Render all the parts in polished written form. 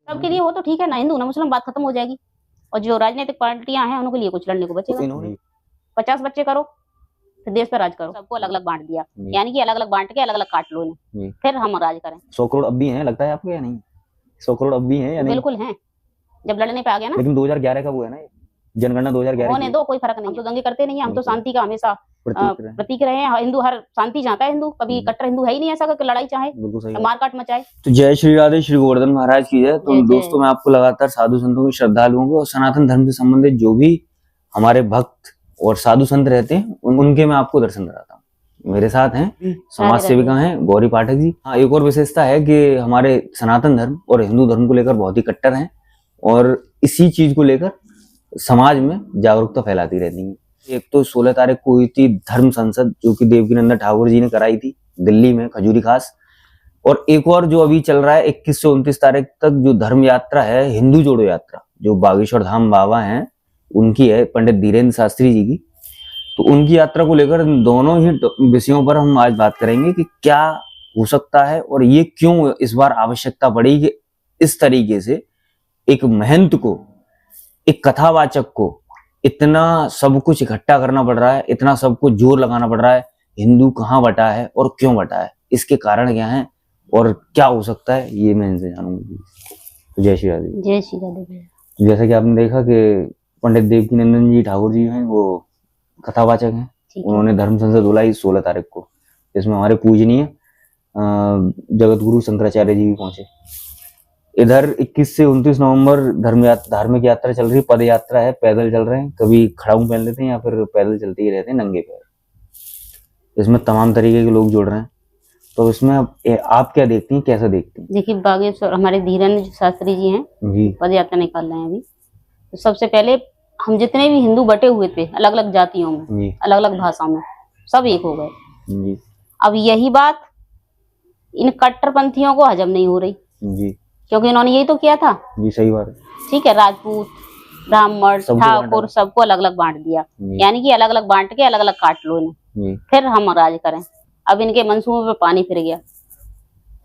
सबके लिए हो तो ठीक है ना, हिंदू ना मुस्लिम, बात खत्म हो जाएगी। और जो राजनीतिक पार्टियां हैं उनके लिए कुछ लड़ने को बचेगा। 50 बच्चे करो, फिर देश पर राज करो। सबको अलग अलग बांट दिया, यानी कि अलग अलग बांट के अलग अलग काट लो इन्हें, फिर हम राज करें। 100 करोड़ अब भी हैं लगता है आपको या नहीं? 100 करोड़ अब भी हैं या नहीं? बिल्कुल हैं, जब लड़ने पे आ गया ना। लेकिन 2011 का वो है ना, जनगणना 2011 होने दो, कोई फर्क नहीं। हम तो दंगे करते नहीं है, हम तो शांति का हमेशा प्रतीक रहे हैं। हिंदू हर शांति चाहता है, हिंदू कभी कट्टर हिंदू है ही नहीं ऐसा कि लड़ाई चाहे, मारकाट मचाए। तो जय श्री राधे, श्री गोवर्धन महाराज की जय। तो दोस्तों मैं आपको लगातार साधु संतों के, श्रद्धालुओं को और सनातन धर्म से संबंधित जो भी हमारे भक्त और साधु संत रहते हैं उनके मैं आपको दर्शन कराता हूँ। मेरे साथ हैं समाज सेविका हैं गौरी पाठक जी। हाँ, एक और विशेषता है कि हमारे सनातन धर्म और हिंदू धर्म को लेकर बहुत ही कट्टर हैं और इसी चीज को लेकर समाज में जागरूकता फैलाती रहती है। एक तो 16 तारीख को हुई थी धर्म संसद, जो कि देवकीनंदन ठाकुर जी ने कराई थी दिल्ली में खजूरी खास। और एक और जो अभी चल रहा है 21 से 29 तारीख तक जो धर्म यात्रा है, हिंदू जोड़ो यात्रा, जो बागेश्वर धाम बाबा हैं उनकी है, पंडित धीरेन्द्र शास्त्री जी की। तो उनकी यात्रा को लेकर दोनों ही विषयों पर हम आज बात करेंगे कि क्या हो सकता है और ये क्यों इस बार आवश्यकता पड़ी कि इस तरीके से एक महंत को, एक कथावाचक को इतना सब कुछ इकट्ठा करना पड़ रहा है, इतना सब कुछ जोर लगाना पड़ रहा है। हिंदू कहाँ बटा है और क्यों बटा है, इसके कारण क्या है और क्या हो सकता है, ये मैं इनसे जानूंगी। तो जय श्री राधे। जय श्री राधे। जैसा कि आपने देखा कि पंडित देवकीनंदन जी ठाकुर जी हैं, वो कथावाचक हैं। उन्होंने धर्म संसद बुलाई 16 तारीख को, जिसमें हमारे पूजनीय जगत गुरु शंकराचार्य जी भी पहुंचे। इधर 21 से 29 नवंबर धार्मिक यात्रा चल रही है, पद यात्रा है, पैदल चल रहे हैं, कभी खड़ाऊ पहन लेते हैं या फिर पैदल चलते ही रहते हैं नंगे पैर। इसमें तमाम तरीके के लोग जुड़ रहे हैं। तो इसमें आप क्या देखती हैं, कैसा देखती हैं? देखिए, बागेश्वर हमारे धीरेन्द्र शास्त्री जी हैं, पद यात्रा निकाल रहे हैं अभी। तो सबसे पहले हम जितने भी हिंदू बटे हुए थे अलग अलग जातियों में, अलग अलग भाषाओं में, सब एक हो गए। अब यही बात इन कट्टरपंथियों को हजम नहीं हो रही जी, क्योंकि इन्होंने यही तो किया था जी। सही बात है, ठीक है। राजपूत, ब्राह्मण, ठाकुर सबको अलग अलग बांट दिया, यानी कि अलग अलग बांट के अलग अलग काट लो इन्हें, फिर हम राज करें। अब इनके मंसूबे पे पानी फिर गया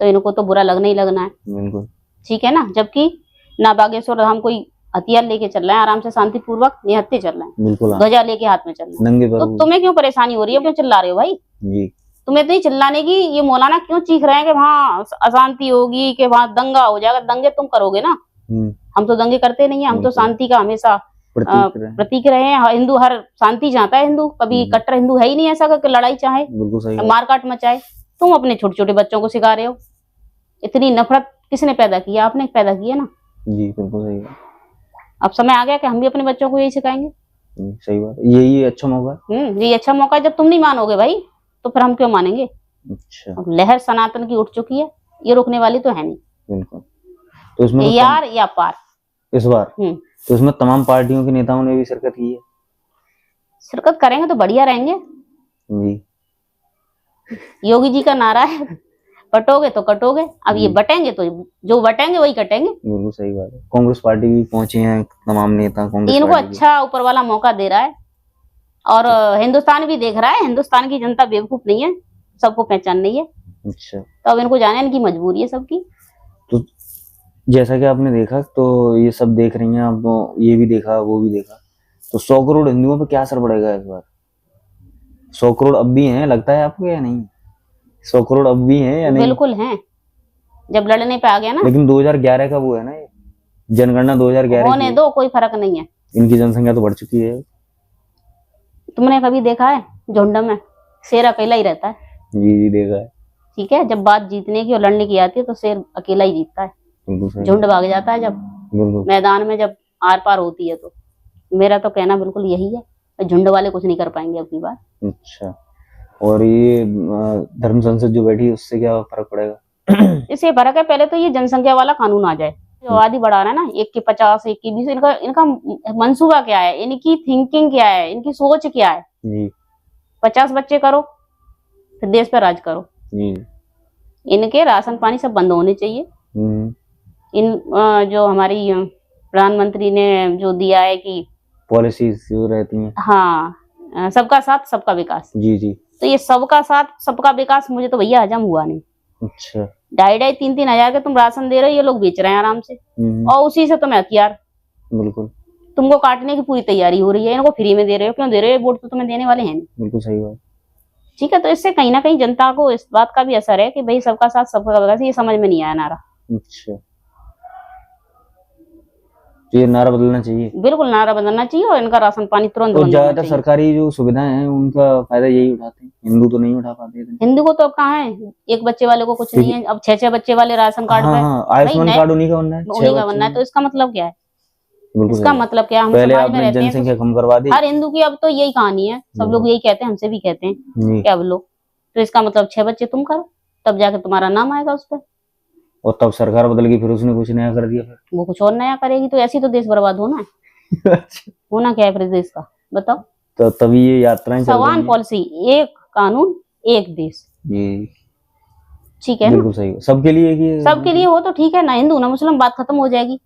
तो इनको तो बुरा लगना ही लगना है, बिल्कुल ठीक है ना। जबकि ना बागेश्वर धाम कोई हथियार लेके चल रहे हैं, आराम से शांतिपूर्वक निहत्थे चल रहे हैं, बिल्कुल ध्वजा लेके हाथ में चल रहे हैं। तो तुम्हें क्यों परेशानी हो रही है, क्यों चिल्ला रहे हो भाई जी? तुम्हें इतनी चिल्लाने की, ये मौलाना क्यों चीख रहे हैं कि वहाँ अशांति होगी, कि वहाँ दंगा हो जाएगा? दंगे तुम करोगे ना, हम तो दंगे करते नहीं है, हम तो शांति का हमेशा प्रतीक रहे हैं। हिंदू हर शांति चाहता है, हिंदू कभी कट्टर हिंदू है ही नहीं ऐसा कि लड़ाई चाहे, मारकाट मचाए। तुम अपने छोटे छोटे बच्चों को सिखा रहे हो। इतनी नफरत किसने पैदा किया? आपने पैदा किया ना जी, बिल्कुल सही है। अब समय आ गया कि हम भी अपने बच्चों को यही सिखाएंगे। सही बात, यही अच्छा मौका है। यही अच्छा मौका है। जब तुम नहीं मानोगे भाई तो फिर हम क्यों मानेंगे? अच्छा, लहर सनातन की उठ चुकी है, ये रुकने वाली तो है नहीं, बिल्कुल। तो इसमें यार या पार इस बार तो इसमें तमाम पार्टियों के नेताओं ने भी शिरकत की है। शिरकत करेंगे तो बढ़िया रहेंगे जी। योगी जी का नारा है, बटोगे तो कटोगे। अब ये बटेंगे तो जो बटेंगे वही कटेंगे। बिल्कुल सही बात है। कांग्रेस पार्टी भी पहुंचे हैं तमाम नेता, कांग्रेस इनको अच्छा ऊपर वाला मौका दे रहा है और हिंदुस्तान भी देख रहा है। हिंदुस्तान की जनता बेवकूफ नहीं है, सबको पहचान नहीं है। अच्छा, तो अब इनको जाने इनकी मजबूरी है सबकी। तो जैसा कि आपने देखा, तो ये सब देख रही हैं आप, ये भी देखा वो भी देखा, तो 100 करोड़ हिंदुओं पे क्या असर पड़ेगा इस बार? 100 करोड़ अब भी हैं लगता है आपको या नहीं? 100 करोड़ अब भी हैं या नहीं? बिल्कुल हैं, जब लड़ने पे आ गया ना। लेकिन 2011 का वो है ना, ये जनगणना 2011 होने दो, कोई फर्क नहीं है। इनकी जनसंख्या तो बढ़ चुकी है। तुमने कभी देखा है झुंड में शेर अकेला ही रहता है? जी देखा है। ठीक है, जब बात जीतने की और लड़ने की आती है तो शेर अकेला ही जीतता है, झुंड भाग जाता है जब मैदान में, जब आर पार होती है। तो मेरा तो कहना बिल्कुल यही है, झुंड वाले कुछ नहीं कर पाएंगे अपनी बात। अच्छा, और ये धर्म संसद जो बैठी है उससे क्या फर्क पड़ेगा? इससे फर्क है, पहले तो ये जनसंख्या वाला कानून आ जाए। जो आबादी बढ़ा रहा है ना, 1 के 50, 1 के 20, इनका मंसूबा क्या है, इनकी थिंकिंग क्या है, इनकी सोच क्या है जी? 50 बच्चे करो, फिर देश पर राज करो जी। इनके राशन पानी सब बंद होने चाहिए। इन जो हमारी प्रधानमंत्री ने जो दिया है कि पॉलिसीज जो रहती हैं, हाँ, सबका साथ सबका विकास जी जी। तो ये सबका साथ सबका विकास मुझे तो भैया हजम हुआ नहीं। अच्छा। 2,500-3,000 हजार के तुम राशन दे रहे हो, ये लोग बेच रहे हैं आराम से, और उसी से तुम्हें हथियार, बिल्कुल तुमको काटने की पूरी तैयारी हो रही है। इनको फ्री में दे रहे हो, क्यों दे रहे हो? वोट तो तुम्हें देने वाले हैं नहीं। बिल्कुल सही बात। ठीक है, तो इससे कहीं ना कहीं जनता को इस बात का भी असर है कि भाई सबका साथ सबका विकास, ये समझ में नहीं आया नारा। अच्छा, तो ये नारा बदलना चाहिए। बिल्कुल नारा बदलना चाहिए, और इनका राशन पानी तुरंत और बंद होना ज्यादातर चाहिए। सरकारी जो सुविधाएं हैं उनका फायदा यही उठाते हैं, हिंदू तो नहीं उठा पाते इतने। हिंदू को तो अब कहाँ है, एक बच्चे वाले को कुछ नहीं है, अब 6-6 बच्चे वाले राशन कार्ड पे। हाँ, आयुष्मान कार्ड उन्हीं का बनना है, 6 उन्हीं का बच्चे बनना है, तो इसका मतलब क्या है? बिल्कुल इसका सही। मतलब क्या, हम पहले समाज में आपने रहते हैं जनसंख्या तो कम करवा दी। हर हिंदू की अब तो यही कहानी है, सब लोग यही कहते हैं, हमसे भी कहते हैं कि अब लोग, तो इसका मतलब 6 बच्चे तुम करो, तब जाके तुम्हारा नाम आएगा उस पर। और तब सरकार बदल गई, फिर उसने कुछ नया कर दिया फिर। वो कुछ और नया करेगी, तो ऐसी तो देश बर्बाद होना है। होना क्या है फिर देश का, बताओ? तो तभी ये यात्राएं चल रही समान हैं। पॉलिसी, एक कानून एक देश, ये ठीक है ना? बिल्कुल सही, सबके लिए कि सबके लिए हो तो ठीक है ना, हिंदू ना मुस्लिम, बात खत्म हो जाएगी।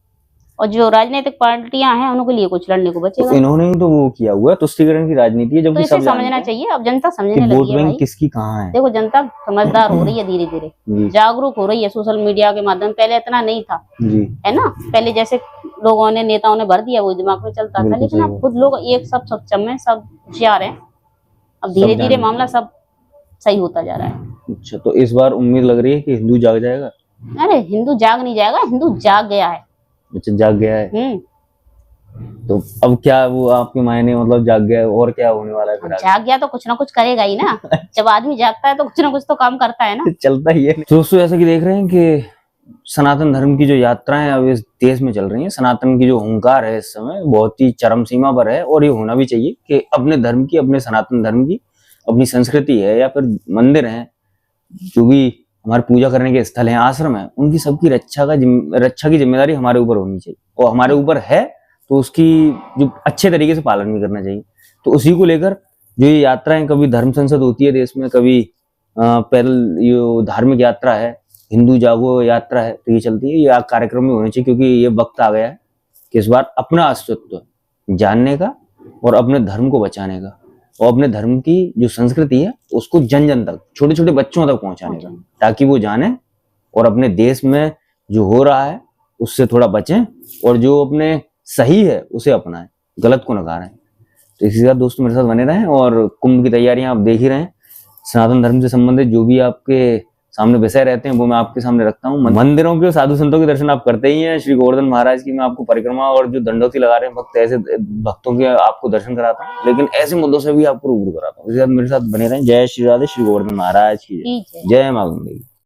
और जो राजनीतिक पार्टियां हैं उनके लिए कुछ लड़ने को बचेगा। तो इन्होंने ही तो वो किया हुआ है, तुष्टीकरण की राजनीति है, तो जबकि इसे सब जानते समझना हैं चाहिए, अब जनता कि समझने वोट लगी है बैंक भाई। किसकी कहाँ है। देखो जनता समझदार हो रही है, धीरे धीरे जी जागरूक हो रही है सोशल मीडिया के माध्यम। पहले इतना नहीं था, जी, है ना? पहले जैसे लोगों ने, नेताओं ने भर दिया, वो दिमाग में चलता था, बिल्कुल लेकिन सही अब बात। खुद लोग एक सब सक्षम में, सब होशियार हैं। अब सब धीरे धीरे जानते मामला हैं। सब सही होता जा रहा है। अच्छा, तो इस बार उम्मीद लग रही है कि हिंदू जाग जाएगा। अरे हिंदू जाग नहीं जाएगा, हिंदू जाग गया है। अच्छा, जाग गया है। तो अब क्या वो आपके मायने, मतलब जाग गया है, और क्या होने वाला है फिर आगे? जाग गया तो कुछ ना कुछ करेगा ही ना। जब आदमी जागता है तो कुछ ना कुछ तो काम करता है ना। चलता ही है। दोस्तों, ऐसा कि देख रहे हैं कि सनातन धर्म की जो यात्राएं अब इस देश में चल रही हैं, सनातन की जो हुंकार है इस समय बहुत ही चरम सीमा पर है, और ये होना भी चाहिए कि अपने धर्म की, अपने सनातन धर्म की, अपनी संस्कृति है या फिर मंदिर है, जो भी हमारे पूजा करने के स्थल हैं, आश्रम है, उनकी सबकी रक्षा की जिम्मेदारी हमारे ऊपर होनी चाहिए, और हमारे ऊपर है तो उसकी जो अच्छे तरीके से पालन भी करना चाहिए। तो उसी को लेकर जो ये यात्राएं, कभी धर्म संसद होती है देश में, कभी पैदल ये धार्मिक यात्रा है, हिंदू जागो यात्रा है, तो ये चलती है। ये कार्यक्रम में होने चाहिए, क्योंकि ये वक्त आ गया है कि इस बार अपना अस्तित्व जानने का और अपने धर्म को बचाने का, और अपने धर्म की जो संस्कृति है उसको जन जन तक, छोटे छोटे बच्चों तक पहुंचाने का, ताकि वो जाने और अपने देश में जो हो रहा है उससे थोड़ा बचें, और जो अपने सही है उसे अपनाएं, गलत को नकारें। तो इसी के साथ दोस्तों मेरे साथ बने रहें, और कुंभ की तैयारियां आप देख ही रहे हैं। सनातन धर्म से संबंधित जो भी आपके सामने विषय रहते हैं वो मैं आपके सामने रखता हूँ। मंदिरों के, साधु संतों के दर्शन आप करते ही हैं, श्री गोवर्धन महाराज की मैं आपको परिक्रमा और जो दंडोती लगा रहे हैं भक्त, ऐसे भक्तों के आपको दर्शन कराता हूँ, लेकिन ऐसे मुद्दों से भी आपको रूबरू कराता हूँ। इसके साथ मेरे साथ बने रहें। जय श्री राधे, श्री गोवर्धन महाराज की जय, मां गंगे।